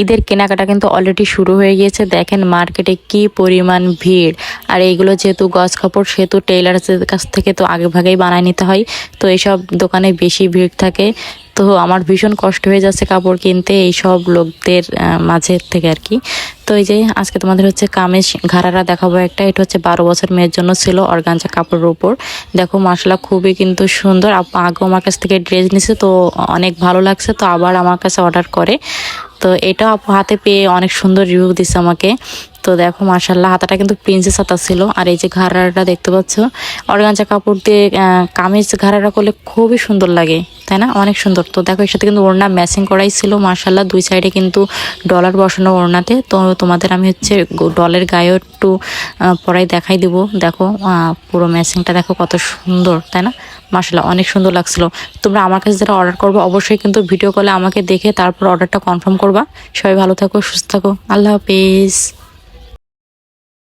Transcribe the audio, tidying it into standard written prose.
ঈদের কেনাকাটা কিন্তু অলরেডি শুরু হয়ে গিয়েছে। দেখেন মার্কেটে কি পরিমাণ ভিড়। আর এইগুলো যেহেতু গজ কাপড় সেহেতু টেইলার্সের কাছ থেকে তো আগে ভাগেই বানায় নিতে হয়, তো এইসব দোকানে বেশি ভিড় থাকে। তো আমার ভীষণ কষ্ট হয়ে যাচ্ছে কাপড় কিনতে এইসব লোকদের মাঝের থেকে আর কি। তো এই যে আজকে তোমাদের হচ্ছে কামিজ ঘাড়ারা দেখাবো একটা। এটা হচ্ছে 12 বছর মেয়ের জন্য ছিল অর্গানজা কাপড়ের উপর। দেখো মাশাআল্লাহ খুবই কিন্তু সুন্দর। আগেও আমার কাছ থেকে ড্রেস নিছে, তো অনেক ভালো লাগছে, তো আবার আমার কাছে অর্ডার করে। তো এটা আপু হাতে পেয়ে অনেক সুন্দর রিভিউ দিচ্ছে আমাকে। তো দেখো মাশাআল্লাহ হাতাটা কিন্তু প্রিন্সেস হাতা ছিল। আর এই যে ঘাড়াটা দেখতে পাচ্ছ অর্গানজা কাপড় দিয়ে কামিজ ঘাড়াটা করলে খুবই সুন্দর লাগে, তাই না? অনেক সুন্দর। তো দেখো এর সাথে কিন্তু ওড়না ম্যাচিং করাই ছিল মাশাআল্লাহ, দুই সাইডে কিন্তু ডলার বসানো ওড়নাতে। তো তোমাদের আমি হচ্ছে ডলের গায়েও একটু পরাই দেখাই দিব। দেখো পুরো ম্যাচিংটা দেখো কত সুন্দর, তাই না? মাশাআল্লাহ অনেক সুন্দর লাগছিল। তোমরা আমার কাছে যারা অর্ডার করবো অবশ্যই কিন্তু ভিডিও কলে আমাকে দেখে তারপর অর্ডারটা কনফার্ম করবা। সবাই ভালো থাকো, সুস্থ থাকো, আল্লাহ হাফেজ।